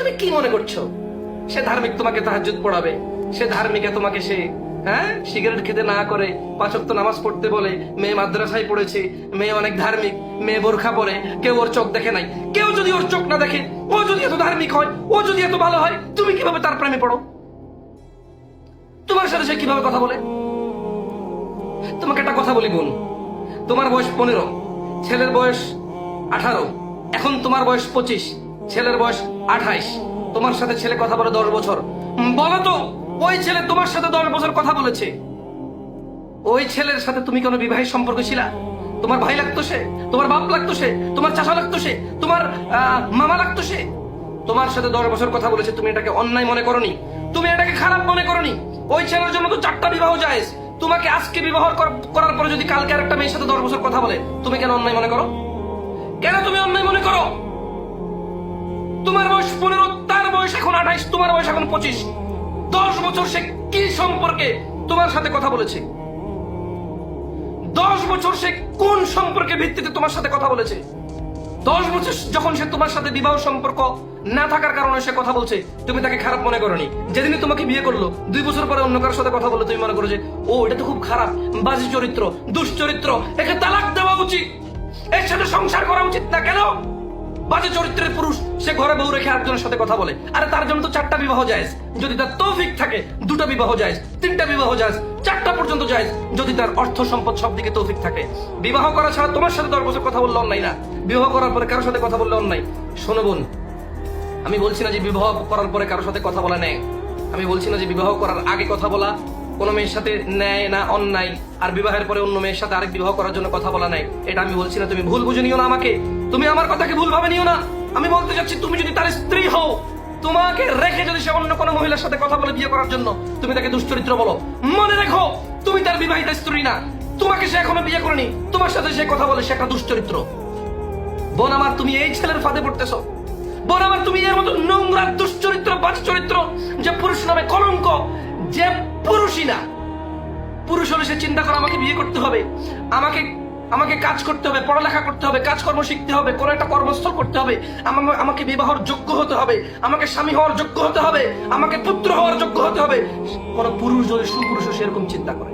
তুমি কি মনে করছো সে ধার্মিক তোমাকে তাহাজ্জুদ পড়াবে, সে ধার্মিকে তোমাকে সে সিগারেট খেতে না করে 5 ওয়াক্ত নামাজ পড়তে বলে, মেয়ে মাদ্রাসায় পড়েছে, মেয়ে অনেক ধার্মিক, মেয়ে বোরখা পরে, কেউ ওর চোখ দেখে নাই, কেউ যদি ওর চোখ না দেখে, ও যদি এত ধার্মিক হয়, ও যদি এত ভালো হয়, তুমি কিভাবে তার প্রেমে পড়ো? তোমার সাথে সে কিভাবে কথা বলে? তোমাকে একটা কথা বলি বোন, তোমার বয়স 15, ছেলের বয়স 18, এখন তোমার বয়স 25, ছেলের বয়স 28, তোমার সাথে ছেলে কথা বলে 10 বছর। বলো তো ওই ছেলে তোমার সাথে 10 বছর কথা বলেছে, ওই ছেলের সাথে তুমি কোনো বিবাহের সম্পর্ক ছিলা? তোমার ভাই লাগতো সে, তোমার বাপ লাগতো সে, তোমার চাচা লাগতো সে, তোমার মামা লাগতো সে? তোমার সাথে 10 বছর কথা বলেছে, তুমি এটাকে অন্যায় মনে করনি, তুমি এটাকে খারাপ মনে করনি। ওই ছেলের জন্য তো 4টা বিবাহ জায়েজ। তোমাকে আজকে বিবাহ করার পরে যদি কালকে আরেকটা মেয়ের সাথে 10 বছর কথা বলে, তুমি কেন অন্যায় মনে করো? কেন তুমি অন্যায় মনে করো? তোমার বয়স 15, তার বয়স এখন 28, তোমার বয়স এখন 25। 10 বছর সে কি সম্পর্কে তোমার সাথে কথা বলেছে? 10 বছর সে কোন সম্পর্কে ভিত্তিতে তোমার সাথে কথা বলেছে? 10 বছর যখন সে তোমার সাথে বিবাহ সম্পর্ক না থাকার কারণে সে কথা বলছে, তুমি তাকে খারাপ মনে করনি। যেদিনই তোমাকে বিয়ে করলো, 2 বছর পরে অন্য কারোর সাথে কথা বললো, তুমি মনে করো যে ও এটা তো খুব খারাপ, বাজে চরিত্র, দুশ্চরিত্র, একে তালাক দেওয়া উচিত, এর সাথে সংসার করা উচিত না। কেন? বাজে চরিত্রের পুরুষ, সে ঘরে বউ রেখে আরেকজনের সাথে কথা বলে। আরে তার জন্য তো 4টা বিবাহ জায়েজ। যদি তার তৌফিক থাকে 2টা বিবাহ জায়েজ, 3টা বিবাহ জায়েজ, 4টা পর্যন্ত জায়েজ, যদি তার অর্থ সম্পদ সব দিকে তৌফিক থাকে। বিবাহ করা ছাড়া তোমার সাথে 10 বছর কথা বললে অন্যায় না, বিবাহ করার পরে কারোর সাথে কথা বললে অন্যায়। শোনো বোন, আমি বলছি না যে বিবাহ করার পরে কারোর সাথে কথা বলা নেই, আমি বলছি না যে বিবাহ করার আগে কথা বলা কোনো মেয়ের সাথে ন্যায় না অন্যায়, আর বিবাহের পরে অন্য মেয়ের সাথে আরেক বিবাহ করার জন্য কথা বলা নাই, এটা আমি বলছি না। তুমি ভুল বুঝে নিও না আমাকে, তুমি আমার কথাকে ভুল ভাবে নিও না। আমি বলতে চাচ্ছি, তুমি যদি তার স্ত্রী হও, তোমাকে রেখে যদি সে অন্য কোনো মহিলার সাথে কথা বলে বিয়ে করার জন্য, তুমি তাকে দুশ্চরিত্র বলো, মনে রেখো তুমি তার বিবাহিত স্ত্রী না, তোমাকে সে এখনো বিয়ে করেনি, তোমার সাথে সে কথা বলে, সে একটা দুশ্চরিত্র। বোন আমার, তুমি এই ছেলের ফাঁদে পড়তেছো। বোন আমার, তুমি এর মতো নোংরা দুশ্চরিত্র, বাজ চরিত্র, যে পুরুষ নামে কলঙ্ক, যে পুরুষই না। পুরুষ হলে সে চিন্তা করে আমাকে বিয়ে করতে হবে, আমাকে কাজ করতে হবে, পড়ালেখা করতে হবে, কাজকর্ম শিখতে হবে, কোনো একটা কর্মস্থল করতে হবে, আমাকে বিবাহর যোগ্য হতে হবে, আমাকে স্বামী হওয়ার যোগ্য হতে হবে, আমাকে পুত্র হওয়ার যোগ্য হতে হবে। কোন পুরুষ যদি সুপুরুষ সেরকম চিন্তা করে,